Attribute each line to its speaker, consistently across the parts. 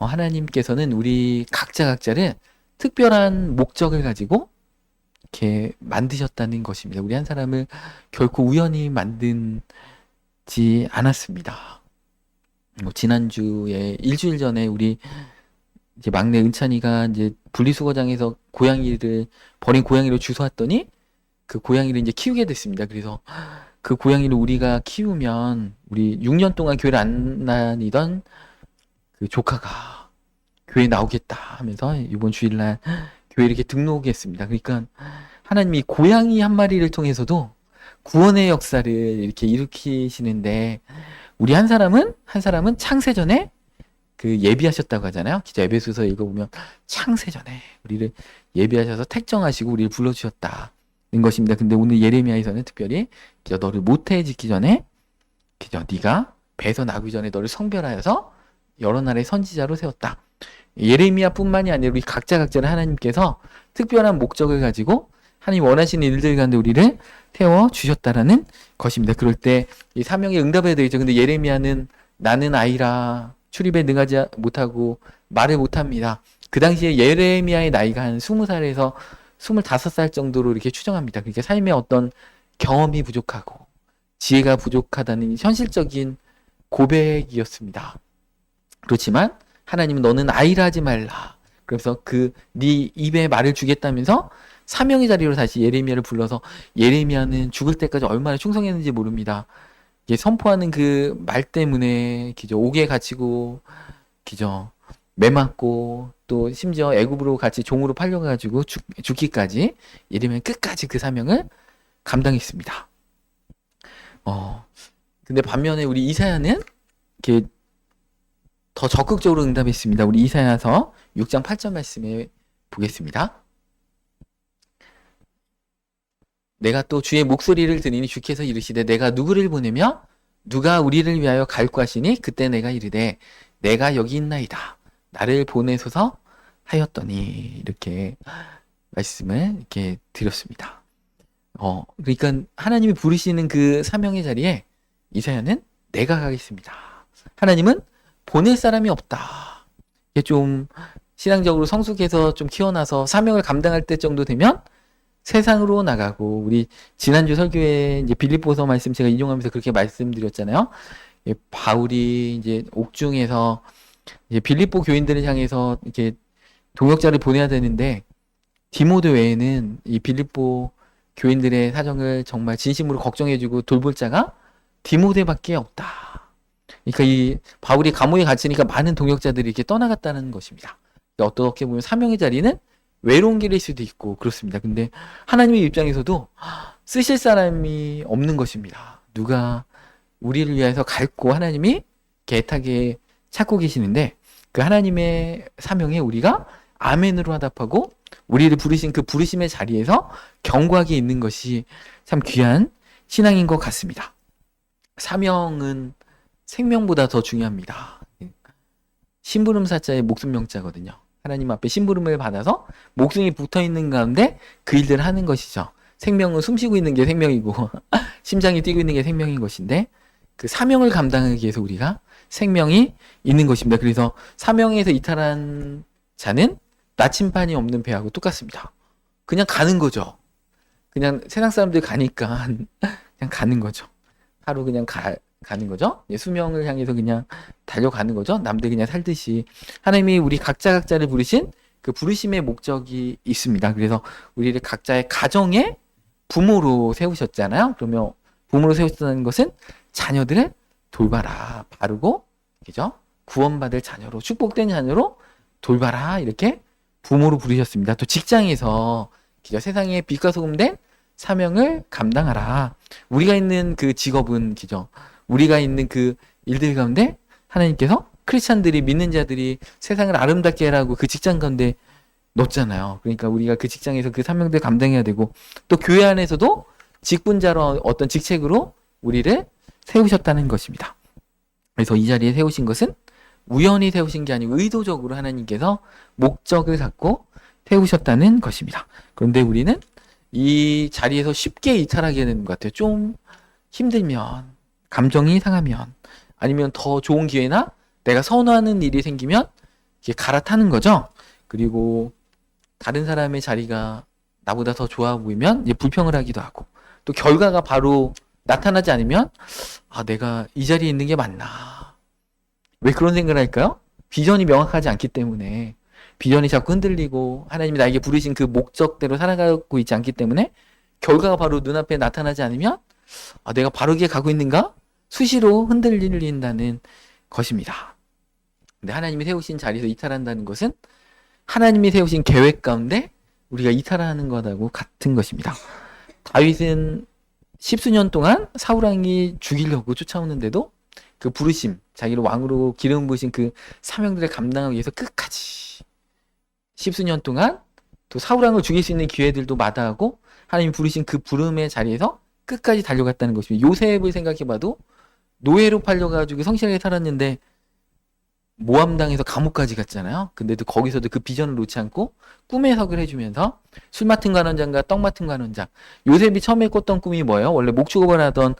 Speaker 1: 하나님께서는 우리 각자를 특별한 목적을 가지고 이렇게 만드셨다는 것입니다. 우리 한 사람을 결코 우연히 만든지 않았습니다. 지난주에 일주일 전에 우리 이제 막내 은찬이가 이제 분리수거장에서 버린 고양이를 주워왔더니 그 고양이를 이제 키우게 됐습니다. 그래서 그 고양이를 우리가 키우면 우리 6년 동안 교회를 안 다니던 그 조카가 교회에 나오겠다 하면서 이번 주일날 교회에 이렇게 등록했습니다. 그러니까 하나님이 고양이 한 마리를 통해서도 구원의 역사를 이렇게 일으키시는데 우리 한 사람은 창세전에 그 예비하셨다고 하잖아요. 기자 에베소서 읽어보면 창세전에 우리를 예비하셔서 택정하시고 우리를 불러주셨다는 것입니다. 근데 오늘 예레미야에서는 특별히 기자 너를 모태에 짓기 전에 기자 네가 배에서 나기 전에 너를 성별하여서 여러 나라의 선지자로 세웠다. 예레미야뿐만이 아니라 우리 각자를 하나님께서 특별한 목적을 가지고 하나님 원하시는 일들 가운데 우리를 태워 주셨다라는 것입니다. 그럴 때 이 사명에 응답해야 되겠죠. 근데 예레미야는 나는 아이라 출입에 능하지 못하고 말을 못합니다. 그 당시에 예레미야의 나이가 한 20살에서 25살 정도로 이렇게 추정합니다. 그러니까 삶의 어떤 경험이 부족하고 지혜가 부족하다는 현실적인 고백이었습니다. 그렇지만 하나님은 너는 아이라 하지 말라. 그래서 네 입에 말을 주겠다면서 사명의 자리로 다시 예레미야를 불러서 예레미야는 죽을 때까지 얼마나 충성했는지 모릅니다. 이게 선포하는 그 말 때문에 옥에 갇히고 매 맞고 또 심지어 애굽으로 같이 종으로 팔려가지고 죽기까지 예레미야는 끝까지 그 사명을 감당했습니다. 근데 반면에 우리 이사야는 이렇게 더 적극적으로 응답했습니다. 우리 이사야서 6장 8절 말씀에 보겠습니다. 내가 또 주의 목소리를 들으니 주께서 이르시되 내가 누구를 보내며 누가 우리를 위하여 갈고 하시니 그때 내가 이르되 내가 여기 있나이다. 나를 보내소서 하였더니 이렇게 말씀을 이렇게 드렸습니다. 그러니까 하나님이 부르시는 그 사명의 자리에 이사야는 내가 가겠습니다. 하나님은 보낼 사람이 없다. 이게 좀 신앙적으로 성숙해서 좀 키워나서 사명을 감당할 때 정도 되면 세상으로 나가고 우리 지난주 설교에 이제 빌립보서 말씀 제가 인용하면서 그렇게 말씀드렸잖아요. 바울이 이제 옥중에서 이제 빌립보 교인들을 향해서 이렇게 동역자를 보내야 되는데 디모데 외에는 이 빌립보 교인들의 사정을 정말 진심으로 걱정해주고 돌볼 자가 디모데밖에 없다. 그러니까 이 바울이 감옥에 갇히니까 많은 동역자들이 이렇게 떠나갔다는 것입니다. 어떻게 보면 사명의 자리는 외로운 길일 수도 있고 그렇습니다. 근데 하나님의 입장에서도 쓰실 사람이 없는 것입니다. 누가 우리를 위해서 갈고 하나님이 애타게 찾고 계시는데 그 하나님의 사명에 우리가 아멘으로 화답하고 우리를 부르신 그 부르심의 자리에서 견고하게 있는 것이 참 귀한 신앙인 것 같습니다. 사명은 생명보다 더 중요합니다. 심부름사자의 목숨명자거든요. 하나님 앞에 심부름을 받아서 목숨이 붙어있는 가운데 그 일들을 하는 것이죠. 생명은 숨쉬고 있는 게 생명이고 심장이 뛰고 있는 게 생명인 것인데 그 사명을 감당하기 위해서 우리가 생명이 있는 것입니다. 그래서 사명에서 이탈한 자는 나침반이 없는 배하고 똑같습니다. 그냥 가는 거죠. 그냥 세상 사람들 가니까 그냥 가는 거죠. 하루 그냥 가는 거죠. 수명을 향해서 그냥 달려가는 거죠. 남들 그냥 살듯이. 하나님이 우리 각자를 부르신 그 부르심의 목적이 있습니다. 그래서 우리를 각자의 가정의 부모로 세우셨잖아요. 그러면 부모로 세우셨다는 것은 자녀들을 돌봐라. 바르고, 그죠? 구원받을 자녀로, 축복된 자녀로 돌봐라. 이렇게 부모로 부르셨습니다. 또 직장에서, 그죠? 세상에 빛과 소금 된 사명을 감당하라. 우리가 있는 그 직업은, 그죠? 우리가 있는 그 일들 가운데 하나님께서 크리스찬들이 믿는 자들이 세상을 아름답게 하라고 그 직장 가운데 놓잖아요. 그러니까 우리가 그 직장에서 그 사명들 감당해야 되고 또 교회 안에서도 직분자로 어떤 직책으로 우리를 세우셨다는 것입니다. 그래서 이 자리에 세우신 것은 우연히 세우신 게 아니고 의도적으로 하나님께서 목적을 갖고 세우셨다는 것입니다. 그런데 우리는 이 자리에서 쉽게 이탈하게 되는 것 같아요. 좀 힘들면, 감정이 상하면, 아니면 더 좋은 기회나 내가 선호하는 일이 생기면 이렇게 갈아타는 거죠. 그리고 다른 사람의 자리가 나보다 더 좋아 보이면 이제 불평을 하기도 하고, 또 결과가 바로 나타나지 않으면 내가 이 자리에 있는 게 맞나? 왜 그런 생각을 할까요? 비전이 명확하지 않기 때문에, 비전이 자꾸 흔들리고 하나님이 나에게 부르신 그 목적대로 살아가고 있지 않기 때문에 결과가 바로 눈앞에 나타나지 않으면 내가 바르게 가고 있는가? 수시로 흔들린다는 것입니다. 근데 하나님이 세우신 자리에서 이탈한다는 것은 하나님이 세우신 계획 가운데 우리가 이탈하는 것하고 같은 것입니다. 다윗은 십수년 동안 사울왕이 죽이려고 쫓아오는데도 그 부르심, 자기를 왕으로 기름 부으신 그 사명들을 감당하기 위해서 끝까지 십수년 동안 또 사울왕을 죽일 수 있는 기회들도 마다하고 하나님이 부르신 그 부름의 자리에서 끝까지 달려갔다는 것입니다. 요셉을 생각해봐도 노예로 팔려가지고 성실하게 살았는데 모함당해서 감옥까지 갔잖아요. 근데도 거기서도 그 비전을 놓지 않고 꿈의 해석을 해주면서 술 맡은 관원장과 떡 맡은 관원장. 요셉이 처음에 꿨던 꿈이 뭐예요? 원래 목축업을 하던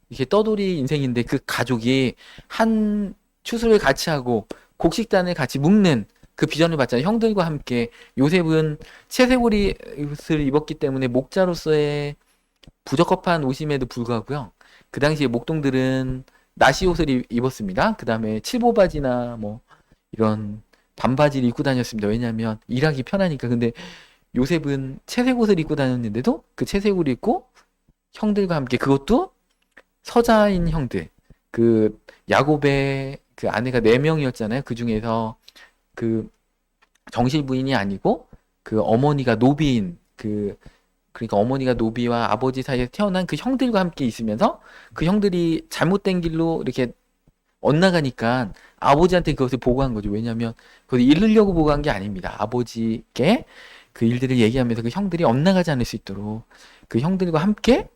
Speaker 1: 이렇게 떠돌이 인생인데 그 가족이 한 추수를 같이 하고 곡식단을 같이 묶는 그 비전을 봤잖아요. 형들과 함께. 요셉은 채색옷을 입었기 때문에 목자로서의 부적합한 옷임에도 불구하고요. 그 당시에 목동들은 나시 옷을 입었습니다. 그 다음에 칠보바지나 뭐 이런 반바지를 입고 다녔습니다. 왜냐하면 일하기 편하니까. 근데 요셉은 채색 옷을 입고 다녔는데도 그 채색 옷을 입고 형들과 함께, 그것도 서자인 형들, 그 야곱의 그 아내가 4명이었잖아요. 그 중에서 그 정실 부인이 아니고 그 어머니가 노비인, 그러니까 어머니가 노비와 아버지 사이에 태어난 그 형들과 함께 있으면서 그 형들이 잘못된 길로 이렇게 엇나가니까 아버지한테 그것을 보고한 거죠. 왜냐하면 그것을 잃으려고 보고한 게 아닙니다. 아버지께 그 일들을 얘기하면서 그 형들이 엇나가지 않을 수 있도록 그 형들과 함께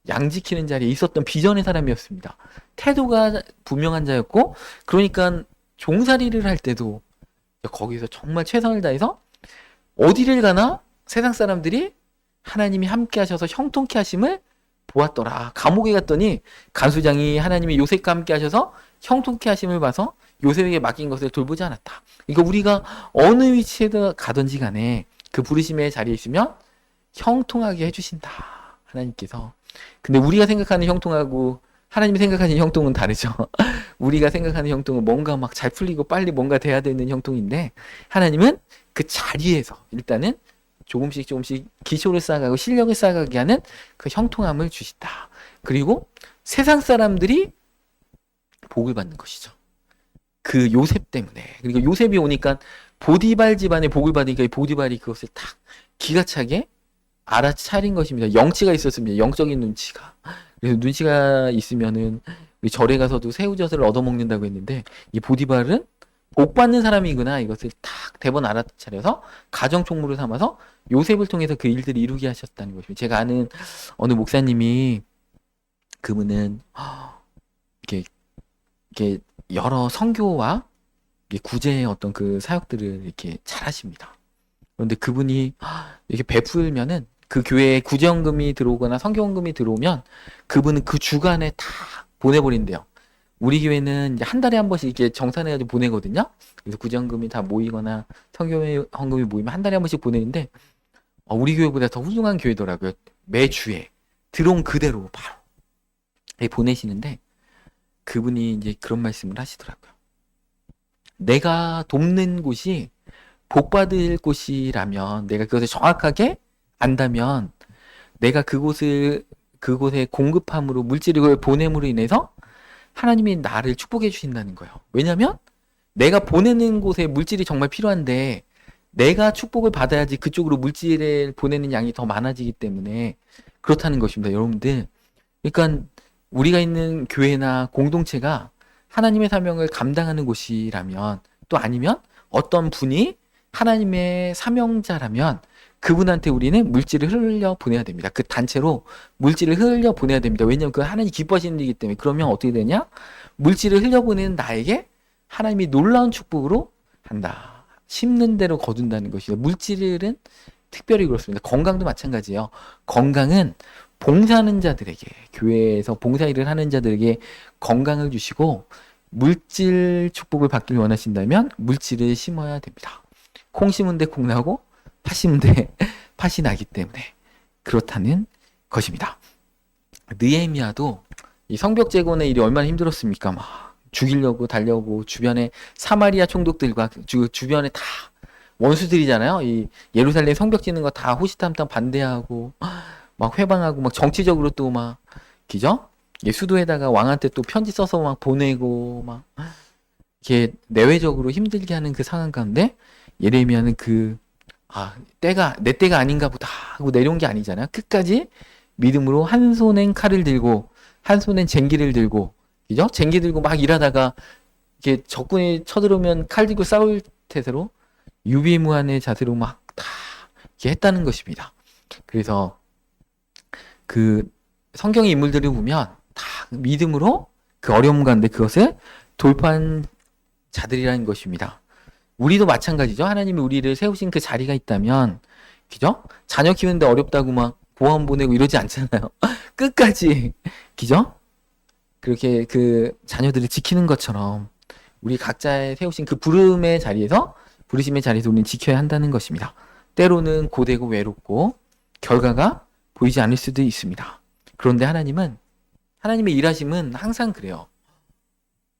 Speaker 1: 양 지키는 자리에 있었던 비전의 사람이었습니다. 태도가 분명한 자였고, 그러니까 종살이를 할 때도 거기서 정말 최선을 다해서 어디를 가나 세상 사람들이 하나님이 함께 하셔서 형통케 하심을 보았더라. 감옥에 갔더니 간수장이 하나님이 요셉과 함께 하셔서 형통케 하심을 봐서 요셉에게 맡긴 것을 돌보지 않았다. 그러니까 우리가 어느 위치에 가든지 간에 그 부르심의 자리에 있으면 형통하게 해주신다. 하나님께서. 근데 우리가 생각하는 형통하고 하나님이 생각하는 형통은 다르죠. 우리가 생각하는 형통은 뭔가 막 잘 풀리고 빨리 뭔가 돼야 되는 형통인데, 하나님은 그 자리에서 일단은 조금씩 기초를 쌓아가고 실력을 쌓아가게 하는 그 형통함을 주신다. 그리고 세상 사람들이 복을 받는 것이죠. 그 요셉 때문에. 그리고 요셉이 오니까 보디발 집안에 복을 받으니까 이 보디발이 그것을 딱 기가 차게 알아차린 것입니다. 영치가 있었습니다. 영적인 눈치가. 그래서 눈치가 있으면은 우리 절에 가서도 새우젓을 얻어먹는다고 했는데, 이 보디발은 복 받는 사람이구나, 이것을 딱 대번 알아차려서 가정 총무를 삼아서 요셉을 통해서 그 일들을 이루게 하셨다는 것입니다. 제가 아는 어느 목사님이, 그분은 이렇게 여러 선교와 구제의 어떤 그 사역들을 이렇게 잘 하십니다. 그런데 그분이 이렇게 베풀면은 그 교회에 구제헌금이 들어오거나 선교헌금이 들어오면 그분은 그 주간에 다 보내버린대요. 우리 교회는 이제 한 달에 한 번씩 이렇게 정산해가지고 보내거든요. 그래서 구제헌금이 다 모이거나 선교헌금이 모이면 한 달에 한 번씩 보내는데, 우리 교회보다 더 훌륭한 교회더라고요. 매주에 들어온 그대로 바로 보내시는데, 그분이 이제 그런 말씀을 하시더라고요. 내가 돕는 곳이 복받을 곳이라면, 내가 그것을 정확하게 안다면, 내가 그곳에 공급함으로, 물질을 보냄으로 인해서 하나님이 나를 축복해 주신다는 거예요. 왜냐하면 내가 보내는 곳에 물질이 정말 필요한데 내가 축복을 받아야지 그쪽으로 물질을 보내는 양이 더 많아지기 때문에 그렇다는 것입니다. 여러분들, 그러니까 우리가 있는 교회나 공동체가 하나님의 사명을 감당하는 곳이라면, 또 아니면 어떤 분이 하나님의 사명자라면 그분한테 우리는 물질을 흘려 보내야 됩니다. 그 단체로 물질을 흘려 보내야 됩니다. 왜냐하면 그 하나님이 기뻐하시는 일이기 때문에. 그러면 어떻게 되냐? 물질을 흘려 보내는 나에게 하나님이 놀라운 축복으로 한다. 심는 대로 거둔다는 것이죠. 물질은 특별히 그렇습니다. 건강도 마찬가지예요. 건강은 봉사하는 자들에게, 교회에서 봉사 일을 하는 자들에게 건강을 주시고, 물질 축복을 받길 원하신다면 물질을 심어야 됩니다. 콩 심은 데 콩 나고 팥 심은 데 팥이 나기 때문에 그렇다는 것입니다. 느헤미야도 이 성벽 재건의 일이 얼마나 힘들었습니까? 막 죽이려고 달려고 주변에 사마리아 총독들과 주변에 다 원수들이잖아요. 이 예루살렘 성벽 짓는 거 다 호시탐탐 반대하고 막 회방하고 막 정치적으로 또 막 기죠? 수도에다가 왕한테 또 편지 써서 막 보내고 막 이렇게 내외적으로 힘들게 하는 그 상황 가운데 예레미야는 때가 내 때가 아닌가 보다 하고 내려온 게 아니잖아요. 끝까지 믿음으로 한 손엔 칼을 들고 한 손엔 쟁기를 들고 그죠? 쟁기 들고 막 일하다가 이렇게 적군이 쳐들어오면 칼 들고 싸울 태세로 유비무환의 자세로 막 다 이렇게 했다는 것입니다. 그래서 그 성경의 인물들을 보면 다 믿음으로 그 어려움 가운데 그것을 돌파한 자들이라는 것입니다. 우리도 마찬가지죠. 하나님이 우리를 세우신 그 자리가 있다면 그죠? 자녀 키우는데 어렵다고 막 보험 보내고 이러지 않잖아요. 끝까지 그죠? 그렇게 그 자녀들을 지키는 것처럼 우리 각자의 세우신 그 부르심의 자리에서 우리는 지켜야 한다는 것입니다. 때로는 고되고 외롭고 결과가 보이지 않을 수도 있습니다. 그런데 하나님의 일하심은 항상 그래요.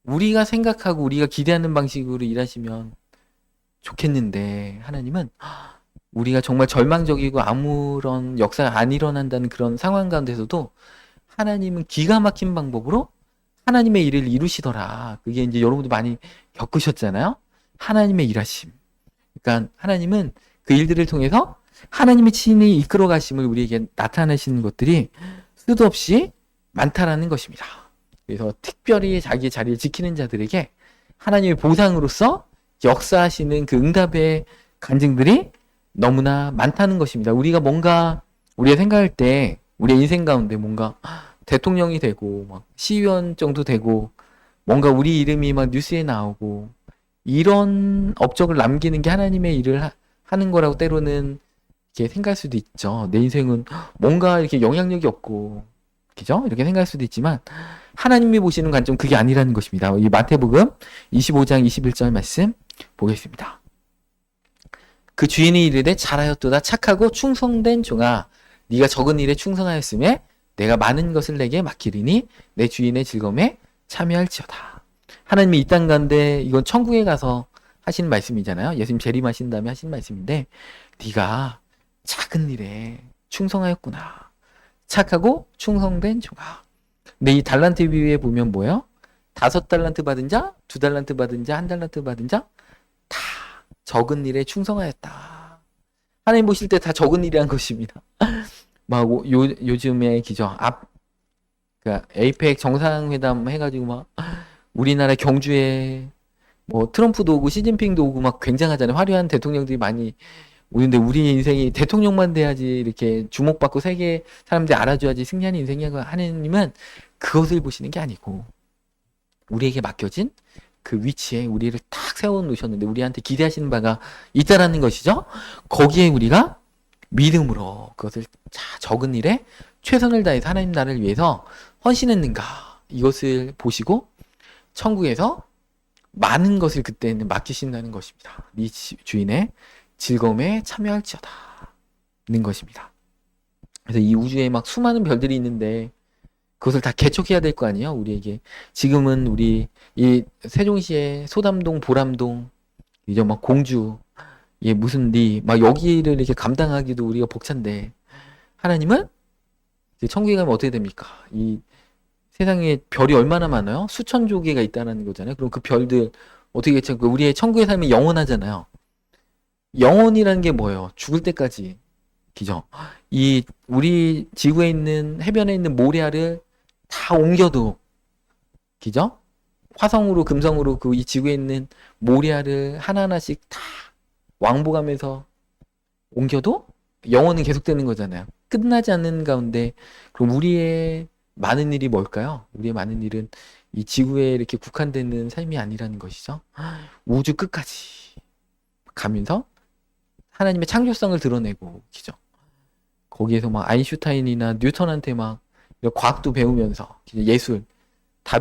Speaker 1: 우리가 생각하고 우리가 기대하는 방식으로 일하시면 좋겠는데 하나님은 우리가 정말 절망적이고 아무런 역사가 안 일어난다는 그런 상황 가운데서도 하나님은 기가 막힌 방법으로 하나님의 일을 이루시더라. 그게 이제 여러분도 많이 겪으셨잖아요. 하나님의 일하심. 그러니까 하나님은 그 일들을 통해서 하나님의 친히 이끌어 가심을 우리에게 나타내시는 것들이 수도 없이 많다라는 것입니다. 그래서 특별히 자기의 자리를 지키는 자들에게 하나님의 보상으로서 역사하시는 그 응답의 간증들이 너무나 많다는 것입니다. 우리가 생각할 때 우리의 인생 가운데 뭔가 대통령이 되고 막 시의원 정도 되고 뭔가 우리 이름이 막 뉴스에 나오고 이런 업적을 남기는 게 하나님의 일을 하는 거라고 때로는 이렇게 생각할 수도 있죠. 내 인생은 뭔가 이렇게 영향력이 없고 그죠? 이렇게 생각할 수도 있지만 하나님이 보시는 관점 그게 아니라는 것입니다. 이 마태복음 25장 21절 말씀 보겠습니다. 그 주인이 이르되 잘하였도다 착하고 충성된 종아 네가 적은 일에 충성하였음에 내가 많은 것을 내게 맡기리니 내 주인의 즐거움에 참여할지어다. 하나님이 이 땅 가운데 이건 천국에 가서 하신 말씀이잖아요. 예수님 재림하신 다음에 하신 말씀인데 네가 작은 일에 충성하였구나. 착하고 충성된 종아. 근데 이 달란트 비유에 보면 뭐예요? 5달란트 받은 자, 2달란트 받은 자, 1달란트 받은 자 다 적은 일에 충성하였다. 하나님 보실 때 다 적은 일이란 것입니다. 막 요즘에 기죠. 그러니까 에이펙 정상회담 해가지고 막 우리나라 경주에 뭐 트럼프도 오고 시진핑도 오고 막 굉장하잖아요. 화려한 대통령들이 많이 오는데 우리 인생이 대통령만 돼야지 이렇게 주목받고 세계 사람들이 알아줘야지 승리하는 인생이라고 하느님은 그것을 보시는 게 아니고 우리에게 맡겨진 그 위치에 우리를 딱 세워놓으셨는데 우리한테 기대하시는 바가 있다라는 것이죠. 거기에 우리가 믿음으로 그것을 적은 일에 최선을 다해서 하나님 나라를 위해서 헌신했는가 이것을 보시고 천국에서 많은 것을 그때는 맡기신다는 것입니다. 네 주인의 즐거움에 참여할지어다 는 것입니다. 그래서 이 우주에 막 수많은 별들이 있는데 그것을 다 개척해야 될 거 아니에요. 우리에게 지금은 우리 이 세종시의 소담동, 보람동, 이제 막 공주, 무슨 막 여기를 이렇게 감당하기도 우리가 벅찬데 하나님은 이제 천국에 가면 어떻게 됩니까? 이 세상에 별이 얼마나 많아요? 수천 조개가 있다는 거잖아요. 그럼 그 별들 어떻게 우리의 천국의 삶이 영원하잖아요. 영원이라는 게 뭐예요? 죽을 때까지. 그죠? 이 우리 지구에 있는 해변에 있는 모래알을 다 옮겨도 그죠? 화성으로 금성으로 그 이 지구에 있는 모래알을 하나하나씩 다 왕복하면서 옮겨도 영원은 계속되는 거잖아요. 끝나지 않는 가운데 그럼 우리의 많은 일이 뭘까요? 우리의 많은 일은 이 지구에 이렇게 국한되는 삶이 아니라는 것이죠. 우주 끝까지 가면서 하나님의 창조성을 드러내고 그죠? 거기에서 막 아인슈타인이나 뉴턴한테 막 과학도 배우면서 예술 다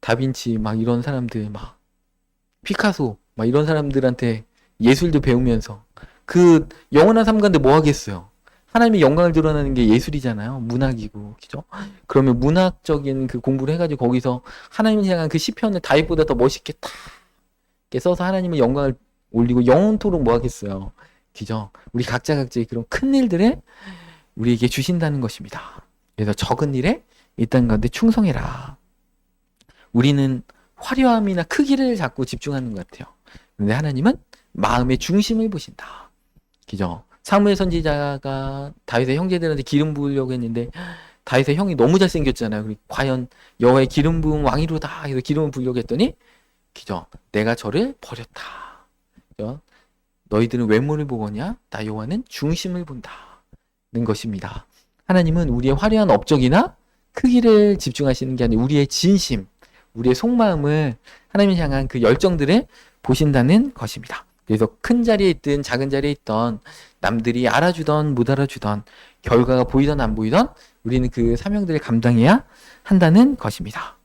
Speaker 1: 다빈치 막 이런 사람들, 막 피카소 막 이런 사람들한테 예술도 배우면서 그 영원한 삶 가운데 뭐 하겠어요? 하나님의 영광을 드러내는 게 예술이잖아요. 문학이고, 그죠? 그러면 문학적인 그 공부를 해가지고 거기서 하나님을 향한 그 시편을 다윗보다 더 멋있게 딱 이렇게 써서 하나님의 영광을 올리고 영원토록 뭐 하겠어요? 그죠? 우리 각자의 그런 큰 일들을 우리에게 주신다는 것입니다. 그래서 적은 일에 일단 가운데 충성해라. 우리는 화려함이나 크기를 자꾸 집중하는 것 같아요. 근데 하나님은 마음의 중심을 보신다. 그죠? 사무엘 선지자가 다윗의 형제들한테 기름 부으려고 했는데 다윗의 형이 너무 잘생겼잖아요. 그리고 과연 여호와의 기름 부은 왕이로다 해서 기름을 부으려고 했더니 그죠? 내가 저를 버렸다. 그죠? 너희들은 외모를 보거냐? 나 여호와는 중심을 본다는 것입니다. 하나님은 우리의 화려한 업적이나 크기를 집중하시는 게 아니라 우리의 진심, 우리의 속마음을 하나님을 향한 그 열정들을 보신다는 것입니다. 그래서 큰 자리에 있든 작은 자리에 있던 남들이 알아주던 못 알아주던 결과가 보이던 안 보이던 우리는 그 사명들을 감당해야 한다는 것입니다.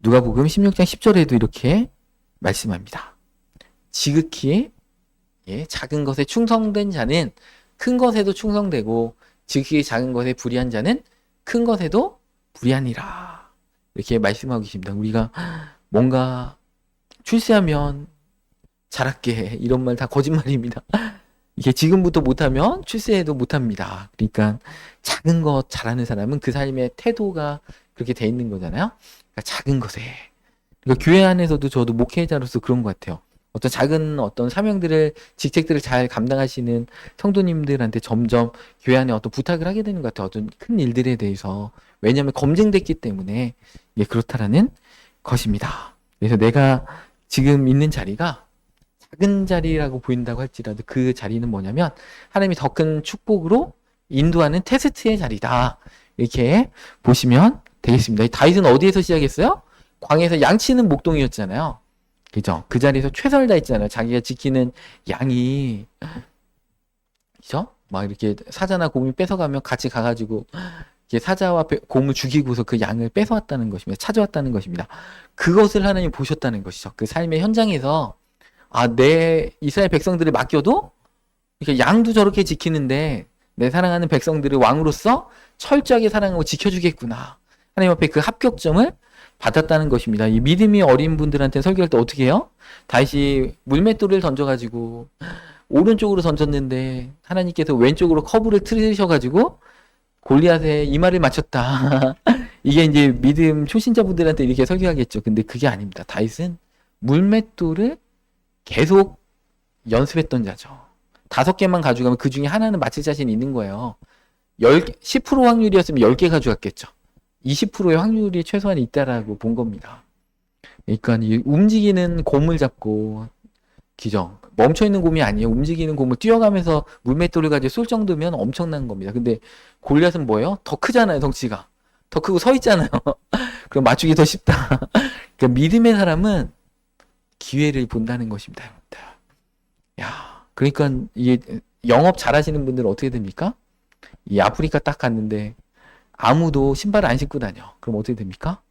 Speaker 1: 누가복음 16장 10절에도 이렇게 말씀합니다. 지극히 작은 것에 충성된 자는 큰 것에도 충성되고 지극히 작은 것에 불의한 자는 큰 것에도 불의하니라. 이렇게 말씀하고 계십니다. 우리가 뭔가 출세하면 잘할게 해. 이런 말 다 거짓말입니다. 이게 지금부터 못하면 출세해도 못합니다. 그러니까 작은 것 잘하는 사람은 그 삶의 태도가 그렇게 돼 있는 거잖아요. 그러니까 작은 것에. 그러니까 교회 안에서도 저도 목회자로서 그런 것 같아요. 어떤 작은 어떤 사명들을, 직책들을 잘 감당하시는 성도님들한테 점점 교회 안에 어떤 부탁을 하게 되는 것 같아요. 어떤 큰 일들에 대해서. 왜냐하면 검증됐기 때문에 이게 그렇다라는 것입니다. 그래서 내가 지금 있는 자리가 작은 자리라고 보인다고 할지라도 그 자리는 뭐냐면 하나님이 더 큰 축복으로 인도하는 테스트의 자리다. 이렇게 보시면 되겠습니다. 다윗은 어디에서 시작했어요? 광야에서 양치는 목동이었잖아요. 그죠? 그 자리에서 최선을 다했잖아요. 자기가 지키는 양이, 그죠? 막 이렇게 사자나 곰이 뺏어가면 같이 가가지고 사자와 곰을 죽이고서 그 양을 뺏어왔다는 것입니다. 찾아왔다는 것입니다. 그것을 하나님 보셨다는 것이죠. 그 삶의 현장에서 내 이스라엘 백성들을 맡겨도 그러니까 양도 저렇게 지키는데 내 사랑하는 백성들을 왕으로서 철저하게 사랑하고 지켜주겠구나. 하나님 앞에 그 합격점을 받았다는 것입니다. 이 믿음이 어린 분들한테 설교할 때 어떻게 해요? 다시 물맷돌을 던져가지고 오른쪽으로 던졌는데 하나님께서 왼쪽으로 커브를 틀으셔가지고 골리앗의 이마를 맞췄다. 이게 이제 믿음 초신자분들한테 이렇게 설교하겠죠. 근데 그게 아닙니다. 다윗은 물맷돌을 계속 연습했던 자죠. 5개만 가져가면 그 중에 하나는 맞힐 자신이 있는 거예요. 10% 확률이었으면 10개 가져갔겠죠. 20%의 확률이 최소한 있다라고 본 겁니다. 그러니까 이 움직이는 곰을 잡고, 기죠. 멈춰있는 곰이 아니에요. 움직이는 곰을 뛰어가면서 물맷돌을 가지고 쏠 정도면 엄청난 겁니다. 근데 골리앗은 뭐예요? 더 크잖아요, 덩치가. 더 크고 서 있잖아요. 그럼 맞추기 더 쉽다. 그러니까 믿음의 사람은 기회를 본다는 것입니다. 야, 그러니까 이게 영업 잘하시는 분들은 어떻게 됩니까? 이 아프리카 딱 갔는데 아무도 신발을 안 신고 다녀. 그럼 어떻게 됩니까?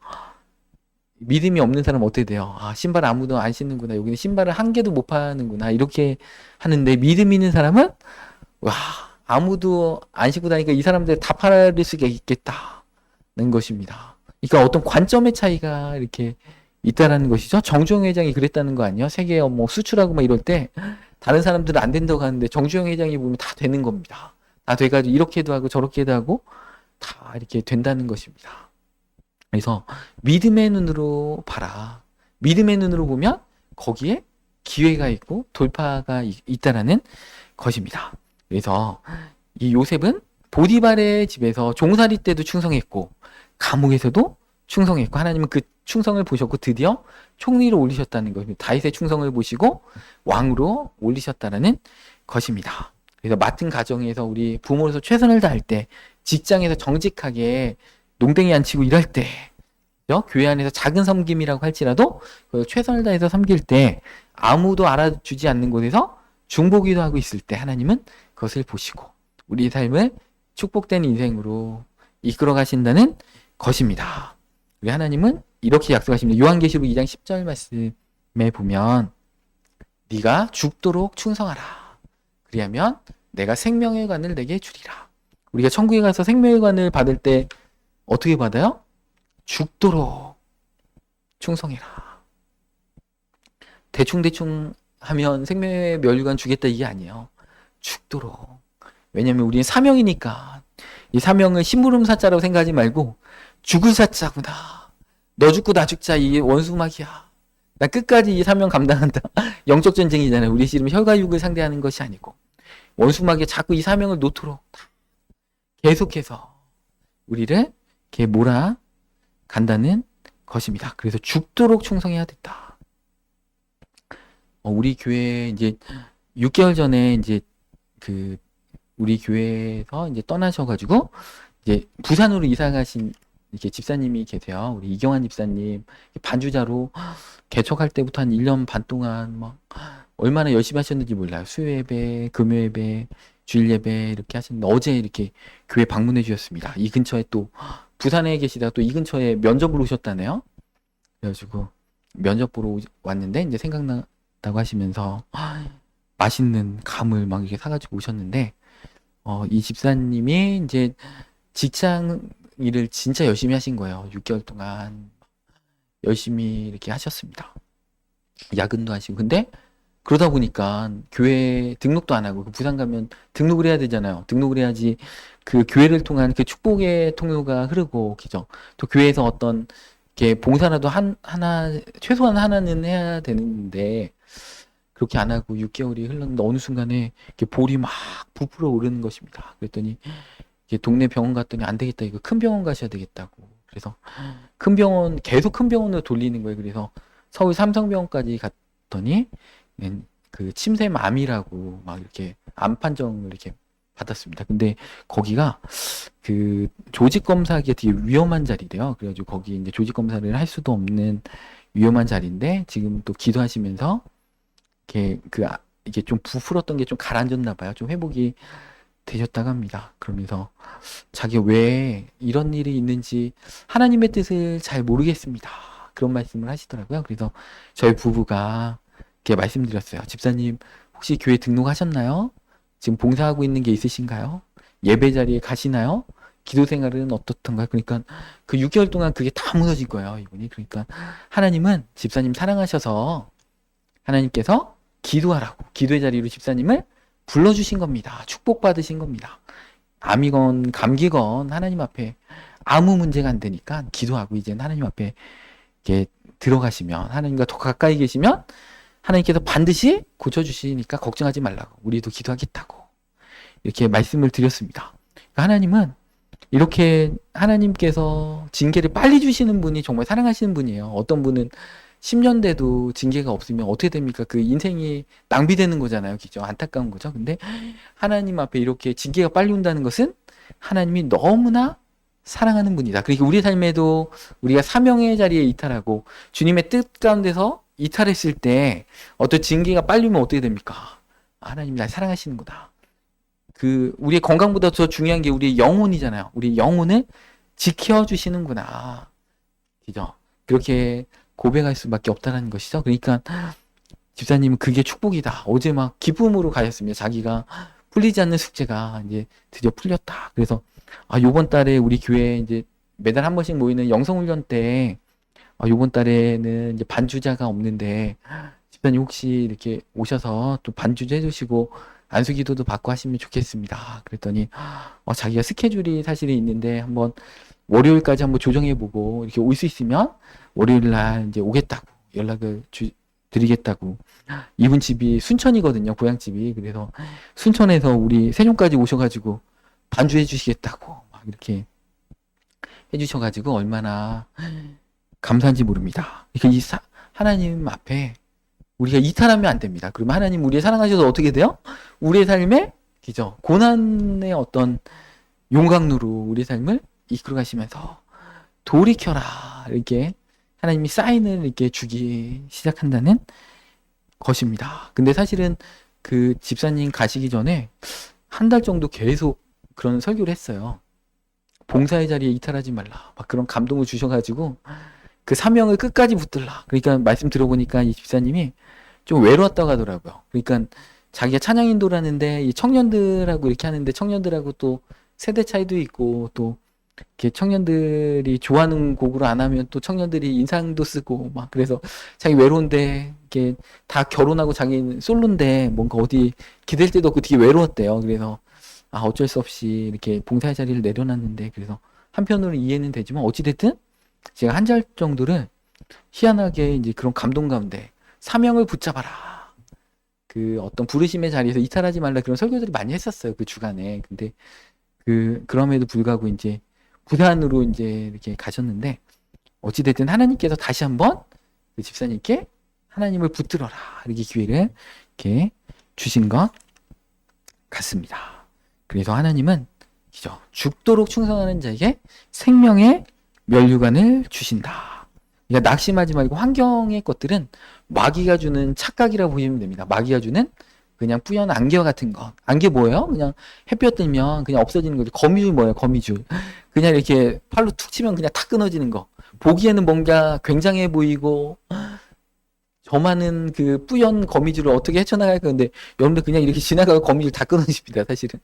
Speaker 1: 믿음이 없는 사람은 어떻게 돼요? 신발 아무도 안 신는구나. 여기는 신발을 한 개도 못 파는구나. 이렇게 하는데 믿음 있는 사람은 와, 아무도 안 신고 다니니까 이 사람들 다 팔을 수가 있겠다는 것입니다. 그러니까 어떤 관점의 차이가 이렇게 있다라는 것이죠. 정주영 회장이 그랬다는 거 아니에요? 세계에 뭐 수출하고 막 이럴 때 다른 사람들은 안 된다고 하는데 정주영 회장이 보면 다 되는 겁니다. 다 돼가지고 이렇게도 하고 저렇게도 하고 다 이렇게 된다는 것입니다. 그래서 믿음의 눈으로 봐라. 믿음의 눈으로 보면 거기에 기회가 있고 돌파가 있다라는 것입니다. 그래서 이 요셉은 보디발의 집에서 종살이 때도 충성했고 감옥에서도 충성했고 하나님은 그 충성을 보셨고 드디어 총리로 올리셨다는 것입니다. 다윗의 충성을 보시고 왕으로 올리셨다는 것입니다. 그래서 맡은 가정에서 우리 부모로서 최선을 다할 때, 직장에서 정직하게 농땡이 안 치고 일할 때, 교회 안에서 작은 섬김이라고 할지라도 최선을 다해서 섬길 때 아무도 알아주지 않는 곳에서 중보기도 하고 있을 때 하나님은 그것을 보시고 우리 삶을 축복된 인생으로 이끌어 가신다는 것입니다. 우리 하나님은 이렇게 약속하십니다. 요한계시록 2장 10절 말씀에 보면 네가 죽도록 충성하라. 그리하면 내가 생명의 관을 내게 주리라. 우리가 천국에 가서 생명의 관을 받을 때 어떻게 받아요? 죽도록 충성해라. 대충대충 하면 생명의 멸류관 주겠다 이게 아니에요. 죽도록. 왜냐면 우리는 사명이니까. 이 사명을 심부름 사자라고 생각하지 말고 죽을 사자구나. 너 죽고 나 죽자 이 원수막이야. 나 끝까지 이 사명 감당한다. 영적 전쟁이잖아요. 우리 지금 혈과 육을 상대하는 것이 아니고 원수막에 자꾸 이 사명을 놓도록 계속해서 우리를 이렇게 몰아간다는 것입니다. 그래서 죽도록 충성해야 됐다. 우리 교회 이제 6개월 전에 이제 그 우리 교회에서 이제 떠나셔가지고 이제 부산으로 이사 가신 이렇게 집사님이 계세요. 우리 이경환 집사님 반주자로 개척할 때부터 한 1년 반 동안 막 얼마나 열심히 하셨는지 몰라요. 수요 예배, 금요 예배, 주일 예배 이렇게 하셨는데 어제 이렇게 교회 방문해 주셨습니다. 이 근처에 또 부산에 계시다가 또 이 근처에 면접을 오셨다네요. 그래가지고 면접 보러 왔는데 이제 생각났다고 하시면서 맛있는 감을 막 이렇게 사가지고 오셨는데 이 집사님이 이제 직장 일을 진짜 열심히 하신 거예요. 6개월 동안 열심히 이렇게 하셨습니다. 야근도 하시고. 근데 그러다 보니까 교회 등록도 안 하고 부산 가면 등록을 해야 되잖아요. 등록을 해야지 그 교회를 통한 그 축복의 통로가 흐르고, 그죠? 또 교회에서 어떤 게 봉사라도 하나 최소한 하나는 해야 되는데 그렇게 안 하고 6개월이 흘렀는데 어느 순간에 이렇게 볼이 막 부풀어 오르는 것입니다. 그랬더니 동네 병원 갔더니 안 되겠다. 이거 큰 병원 가셔야 되겠다고. 그래서 큰 병원, 계속 큰 병원으로 돌리는 거예요. 그래서 서울 삼성병원까지 갔더니 그 침샘암이라고 막 이렇게 암 판정을 이렇게 받았습니다. 근데 거기가 그 조직 검사하기가 되게 위험한 자리래요. 그래가지고 거기 이제 조직 검사를 할 수도 없는 위험한 자리인데 지금 또 기도하시면서 이게 좀 부풀었던 게 좀 가라앉았나 봐요. 좀 회복이 되셨다고 합니다. 그러면서 자기가 왜 이런 일이 있는지 하나님의 뜻을 잘 모르겠습니다. 그런 말씀을 하시더라고요. 그래서 저희 부부가 이렇게 말씀드렸어요. 집사님 혹시 교회 등록하셨나요? 지금 봉사하고 있는 게 있으신가요? 예배 자리에 가시나요? 기도 생활은 어떻던가요? 그러니까 그 6개월 동안 그게 다 무너진 거예요. 이분이. 그러니까 하나님은 집사님 사랑하셔서 하나님께서 기도하라고 기도의 자리로 집사님을 불러주신 겁니다. 축복받으신 겁니다. 암이건 감기건 하나님 앞에 아무 문제가 안 되니까 기도하고 이제는 하나님 앞에 이렇게 들어가시면 하나님과 더 가까이 계시면 하나님께서 반드시 고쳐주시니까 걱정하지 말라고 우리도 기도하겠다고 이렇게 말씀을 드렸습니다. 그러니까 하나님은 이렇게 하나님께서 징계를 빨리 주시는 분이 정말 사랑하시는 분이에요. 어떤 분은 10년 돼도 징계가 없으면 어떻게 됩니까? 그 인생이 낭비되는 거잖아요. 그죠? 안타까운 거죠. 근데 하나님 앞에 이렇게 징계가 빨리 온다는 것은 하나님이 너무나 사랑하는 분이다. 그러니까 우리 삶에도 우리가 사명의 자리에 이탈하고 주님의 뜻 가운데서 이탈했을 때 어떤 징계가 빨리 오면 어떻게 됩니까? 하나님이 날 사랑하시는구나. 우리의 건강보다 더 중요한 게 우리의 영혼이잖아요. 우리 영혼을 지켜주시는구나. 그죠? 그렇게 고백할 수밖에 없다는 것이죠. 그러니까 집사님은 그게 축복이다. 어제 막 기쁨으로 가셨습니다. 자기가 풀리지 않는 숙제가 이제 드디어 풀렸다. 그래서 요번 달에 우리 교회 이제 매달 한 번씩 모이는 영성훈련 때 요번 달에는 이제 반주자가 없는데 집사님 혹시 이렇게 오셔서 또 반주자 해주시고 안수기도도 받고 하시면 좋겠습니다. 그랬더니 자기가 스케줄이 사실은 있는데 한번 월요일까지 한번 조정해보고 이렇게 올 수 있으면 월요일 날 이제 오겠다고 연락을 드리겠다고. 이분 집이 순천이거든요. 고향집이. 그래서 순천에서 우리 세종까지 오셔가지고 반주해 주시겠다고 막 이렇게 해주셔가지고 얼마나 감사한지 모릅니다. 그러니까 하나님 앞에 우리가 이탈하면 안 됩니다. 그러면 하나님 우리의 사랑하셔서 어떻게 돼요? 우리의 삶에 그죠? 고난의 어떤 용광로로 우리 삶을 이끌어 가시면서 돌이켜라 이렇게 하나님이 사인을 이렇게 주기 시작한다는 것입니다. 근데 사실은 그 집사님 가시기 전에 한 달 정도 계속 그런 설교를 했어요. 봉사의 자리에 이탈하지 말라. 막 그런 감동을 주셔가지고 그 사명을 끝까지 붙들라. 그러니까 말씀 들어보니까 이 집사님이 좀 외로웠다고 하더라고요. 그러니까 자기가 찬양 인도를 하는데 이 청년들하고 이렇게 하는데 청년들하고 또 세대 차이도 있고 또 이렇게 청년들이 좋아하는 곡으로 안 하면 또 청년들이 인상도 쓰고 막 그래서 자기 외로운데 이렇게 다 결혼하고 자기 솔로인데 뭔가 어디 기댈 데도 없고 되게 외로웠대요. 그래서 아 어쩔 수 없이 이렇게 봉사의 자리를 내려놨는데 그래서 한편으로는 이해는 되지만 어찌됐든 제가 한 달 정도를 희한하게 이제 그런 감동 가운데 사명을 붙잡아라. 그 어떤 부르심의 자리에서 이탈하지 말라 그런 설교들이 많이 했었어요. 그 주간에. 근데 그럼에도 불구하고 이제 부산으로 이제 이렇게 가셨는데 어찌됐든 하나님께서 다시 한번 그 집사님께 하나님을 붙들어라. 이렇게 기회를 이렇게 주신 것 같습니다. 그래서 하나님은 그죠? 죽도록 충성하는 자에게 생명의 면류관을 주신다. 그러니까 낙심하지 말고 환경의 것들은 마귀가 주는 착각이라고 보시면 됩니다. 마귀가 주는 그냥 뿌연 안개 같은 거. 안개 뭐예요? 그냥 햇볕 들면 그냥 없어지는 거죠. 거미줄 뭐예요? 거미줄. 그냥 이렇게 팔로 툭 치면 그냥 탁 끊어지는 거. 보기에는 뭔가 굉장해 보이고 저 많은 그 뿌연 거미줄을 어떻게 헤쳐나갈 건데 여러분들 그냥 이렇게 지나가고 거미줄 다 끊어집니다. 사실은.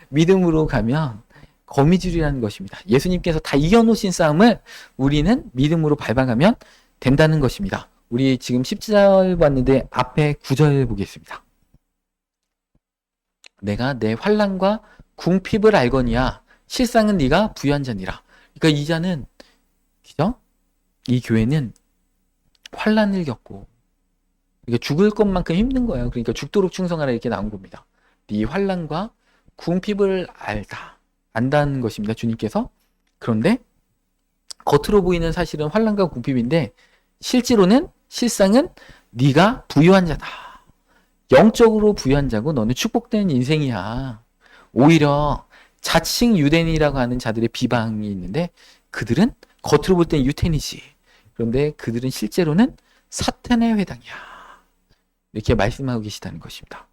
Speaker 1: 믿음으로 가면 거미줄이라는 것입니다. 예수님께서 다 이겨놓으신 싸움을 우리는 믿음으로 밟아가면 된다는 것입니다. 우리 지금 10절 봤는데 앞에 9절 보겠습니다. 내가 내 환난과 궁핍을 알거니와 실상은 네가 부유한 자니라. 그러니까 이 자는 그죠? 이 교회는 환난을 겪고 그러니까 죽을 것만큼 힘든 거예요. 그러니까 죽도록 충성하라 이렇게 나온 겁니다. 네 환난과 궁핍을 안다는 것입니다. 주님께서. 그런데 겉으로 보이는 사실은 환난과 궁핍인데 실상은 네가 부유한 자다. 영적으로 부유한 자고 너는 축복된 인생이야. 오히려 자칭 유대인이라고 하는 자들의 비방이 있는데 그들은 겉으로 볼 때는 유태인이지. 그런데 그들은 실제로는 사탄의 회당이야. 이렇게 말씀하고 계시다는 것입니다.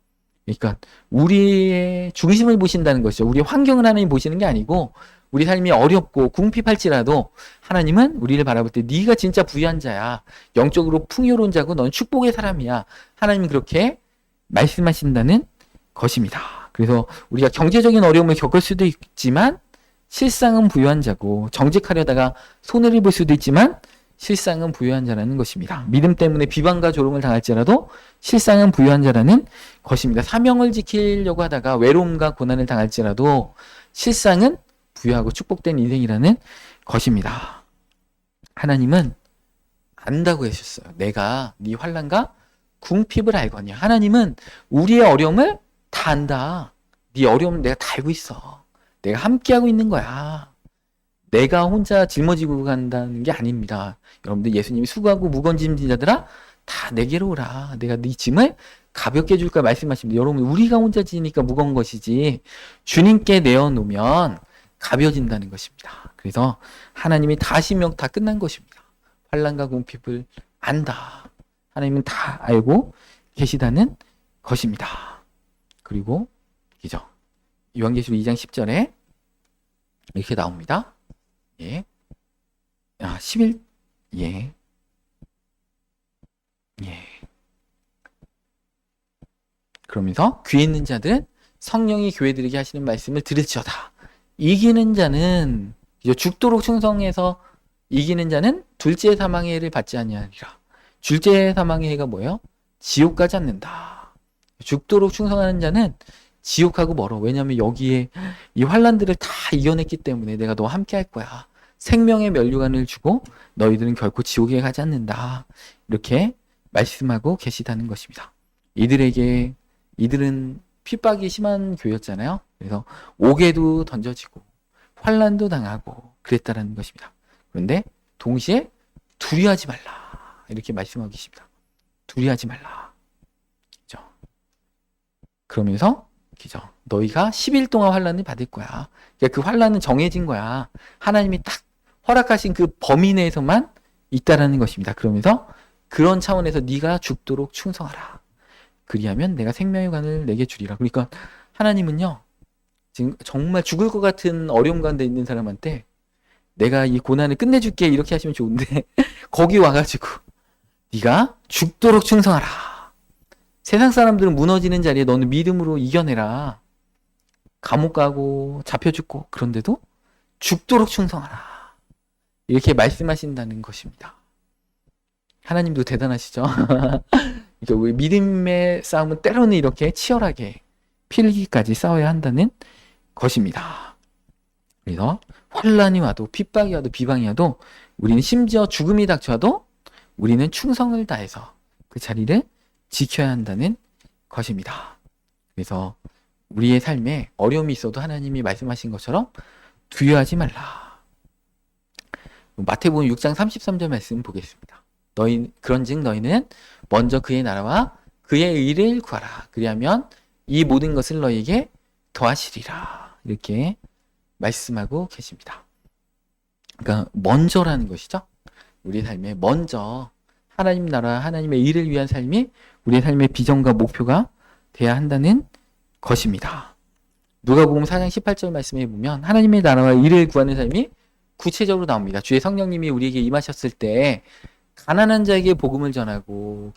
Speaker 1: 그러니까 우리의 중심을 보신다는 것이죠. 우리의 환경을 하나님 보시는 게 아니고 우리 삶이 어렵고 궁핍할지라도 하나님은 우리를 바라볼 때 네가 진짜 부유한 자야. 영적으로 풍요로운 자고 넌 축복의 사람이야. 하나님은 그렇게 말씀하신다는 것입니다. 그래서 우리가 경제적인 어려움을 겪을 수도 있지만 실상은 부유한 자고 정직하려다가 손해를 볼 수도 있지만 실상은 부유한 자라는 것입니다. 믿음 때문에 비방과 조롱을 당할지라도 실상은 부유한 자라는 것입니다. 사명을 지키려고 하다가 외로움과 고난을 당할지라도 실상은 부유하고 축복된 인생이라는 것입니다. 하나님은 안다고 하셨어요. 내가 네 환난과 궁핍을 알거냐. 하나님은 우리의 어려움을 다 안다. 네 어려움은 내가 다 알고 있어. 내가 함께하고 있는 거야. 내가 혼자 짊어지고 간다는 게 아닙니다. 여러분들 예수님이 수고하고 무거운 짐진 자들아 다 내게로 오라. 내가 네 짐을 가볍게 해줄까 말씀하십니다. 여러분 우리가 혼자 지니까 무거운 것이지 주님께 내어놓으면 가벼워진다는 것입니다. 그래서 하나님이 다 하시면 다 끝난 것입니다. 환난과 궁핍을 안다. 하나님은 다 알고 계시다는 것입니다. 그리고 그죠? 요한계시록 2장 10절에 이렇게 나옵니다. 예. 11 예. 예. 그러면서 귀 있는 자들은 성령이 교회들에게 하시는 말씀을 들을지어다. 이기는 자는 죽도록 충성해서 이기는 자는 둘째 사망의 해를 받지 아니하리라. 둘째 사망의 해가 뭐예요? 지옥 가지 않는다. 죽도록 충성하는 자는 지옥하고 멀어. 왜냐하면 여기에 이 환난들을 다 이겨냈기 때문에 내가 너와 함께 할 거야. 생명의 면류관을 주고 너희들은 결코 지옥에 가지 않는다. 이렇게 말씀하고 계시다는 것입니다. 이들은 핍박이 심한 교회였잖아요. 그래서 옥에도 던져지고 환난도 당하고 그랬다라는 것입니다. 그런데 동시에 두려워하지 말라. 이렇게 말씀하고 계십니다. 두려워하지 말라. 그죠? 그러면서 그죠? 너희가 10일 동안 환난을 받을 거야. 그러니까 그 환난은 정해진 거야. 하나님이 딱 허락하신 그 범위 내에서만 있다라는 것입니다. 그러면서 그런 차원에서 네가 죽도록 충성하라. 그리하면 내가 생명의 관을 내게 주리라. 그러니까 하나님은요. 지금 정말 죽을 것 같은 어려움 가운데 있는 사람한테 내가 이 고난을 끝내줄게 이렇게 하시면 좋은데 거기 와가지고 네가 죽도록 충성하라. 세상 사람들은 무너지는 자리에 너는 믿음으로 이겨내라. 감옥 가고 잡혀 죽고 그런데도 죽도록 충성하라. 이렇게 말씀하신다는 것입니다. 하나님도 대단하시죠? 그러니까 우리 믿음의 싸움은 때로는 이렇게 치열하게 피 흘리기까지 싸워야 한다는 것입니다. 그래서 환란이 와도 핍박이 와도 비방이 와도 우리는 심지어 죽음이 닥쳐도 우리는 충성을 다해서 그 자리를 지켜야 한다는 것입니다. 그래서 우리의 삶에 어려움이 있어도 하나님이 말씀하신 것처럼 두려워하지 말라. 마태복음 6장 33절 말씀 보겠습니다. 그런즉 너희는 먼저 그의 나라와 그의 의를 구하라. 그리하면 이 모든 것을 너희에게 더하시리라. 이렇게 말씀하고 계십니다. 그러니까 먼저라는 것이죠. 우리 삶에 먼저 하나님 나라, 하나님의 일을 위한 삶이 우리의 삶의 비전과 목표가 돼야 한다는 것입니다. 누가복음 4장 18절 말씀에 보면 하나님의 나라와 일을 구하는 삶이 구체적으로 나옵니다. 주의 성령님이 우리에게 임하셨을 때 가난한 자에게 복음을 전하고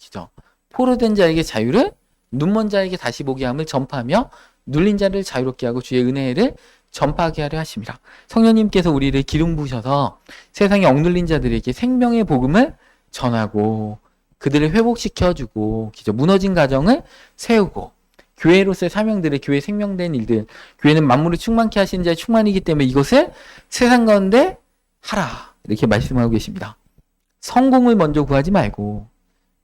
Speaker 1: 포로된 자에게 자유를, 눈먼 자에게 다시 보게 함을 전파하며 눌린 자를 자유롭게 하고 주의 은혜를 전파하게 하려 하십니다. 성령님께서 우리를 기름 부으셔서 세상에 억눌린 자들에게 생명의 복음을 전하고 그들을 회복시켜주고 무너진 가정을 세우고 교회로서의 사명들을, 교회 생명된 일들, 교회는 만물을 충만케 하시는 자의 충만이기 때문에 이것을 세상 가운데 하라. 이렇게 말씀하고 계십니다. 성공을 먼저 구하지 말고,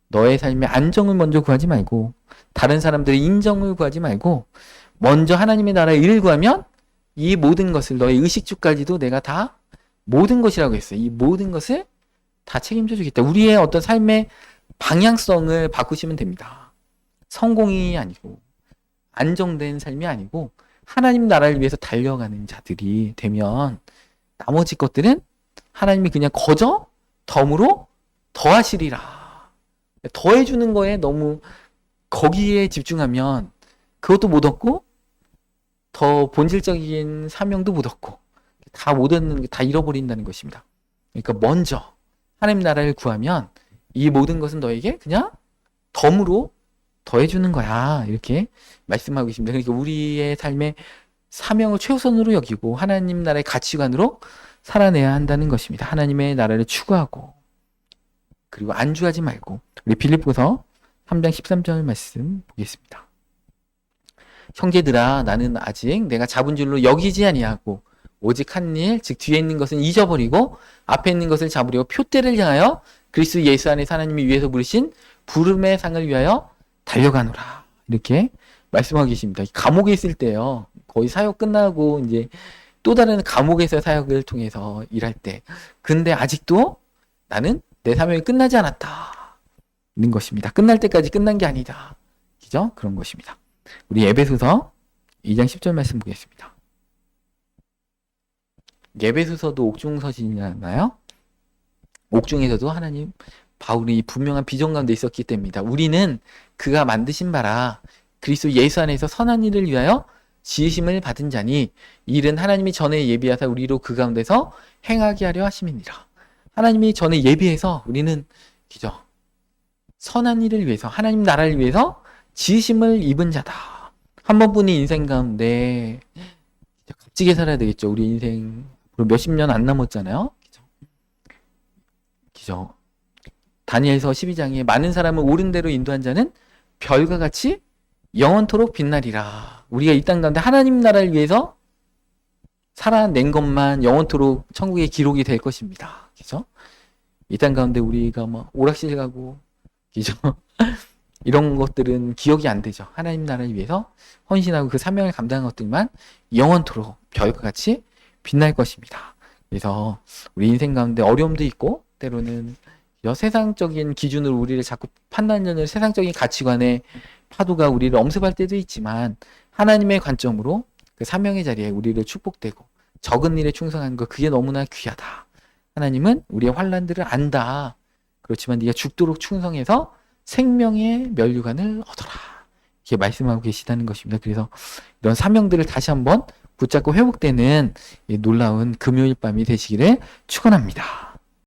Speaker 1: 너의 삶의 안정을 먼저 구하지 말고, 다른 사람들의 인정을 구하지 말고, 먼저 하나님의 나라의 일을 구하면 이 모든 것을, 너의 의식주까지도 내가 다 모든 것이라고 했어요. 이 모든 것을 다 책임져 주겠다. 우리의 어떤 삶의 방향성을 바꾸시면 됩니다. 성공이 아니고 안정된 삶이 아니고 하나님 나라를 위해서 달려가는 자들이 되면 나머지 것들은 하나님이 그냥 거저 덤으로 더하시리라. 더해주는 거에 너무 거기에 집중하면 그것도 못 얻고 더 본질적인 사명도 못 얻고 다 못 얻는, 다 잃어버린다는 것입니다. 그러니까 먼저 하나님 나라를 구하면 이 모든 것은 너에게 그냥 덤으로 더해주는 거야. 이렇게 말씀하고 계십니다. 그러니까 우리의 삶의 사명을 최우선으로 여기고 하나님 나라의 가치관으로 살아내야 한다는 것입니다. 하나님의 나라를 추구하고 그리고 안주하지 말고. 우리 빌립보서 3장 13절 말씀 보겠습니다. 형제들아, 나는 아직 내가 잡은 줄로 여기지 아니하고 오직 한 일, 즉 뒤에 있는 것은 잊어버리고 앞에 있는 것을 잡으려 표대를 향하여 그리스도 예수 안에서 하나님이 위에서 부르신 부름의 상을 위하여 달려가노라. 이렇게 말씀하고 계십니다. 감옥에 있을 때요, 거의 사역 끝나고 이제 또 다른 감옥에서 사역을 통해서 일할 때, 근데 아직도 나는 내 사명이 끝나지 않았다. 는 것입니다. 끝날 때까지 끝난 게 아니다. 그죠? 그런 것입니다. 우리 에베소서 2장 10절 말씀 보겠습니다. 에베소서도 옥중서신이잖아요. 옥중에서도 하나님, 바울이 분명한 비전 가운데 있었기 때문이다. 우리는 그가 만드신 바라 그리스도 예수 안에서 선한 일을 위하여 지으심을 받은 자니 일은 하나님이 전에 예비하사 우리로 그 가운데서 행하게 하려 하심이니라. 하나님이 전에 예비해서 우리는 선한 일을 위해서, 하나님 나라를 위해서 지으심을 입은 자다. 한 번뿐인 인생 가운데 값지게 살아야 되겠죠. 우리 인생 몇십 년 안 남았잖아요. 그죠? 다니엘서 12장에 많은 사람을 옳은 대로 인도한 자는 별과 같이 영원토록 빛나리라. 우리가 이 땅 가운데 하나님 나라를 위해서 살아낸 것만 영원토록 천국의 기록이 될 것입니다. 그죠? 이 땅 가운데 우리가 오락실 가고, 그죠? 이런 것들은 기억이 안 되죠. 하나님 나라를 위해서 헌신하고 그 사명을 감당한 것들만 영원토록 별과 같이 빛날 것입니다. 그래서 우리 인생 가운데 어려움도 있고, 때로는 세상적인 기준으로 우리를 자꾸 판단하는 세상적인 가치관의 파도가 우리를 엄습할 때도 있지만, 하나님의 관점으로 그 사명의 자리에 우리를 축복되고 적은 일에 충성하는 것, 그게 너무나 귀하다. 하나님은 우리의 환난들을 안다. 그렇지만 네가 죽도록 충성해서 생명의 면류관을 얻어라. 이렇게 말씀하고 계시다는 것입니다. 그래서 이런 사명들을 다시 한번 붙잡고 회복되는 이 놀라운 금요일 밤이 되시기를 축원합니다.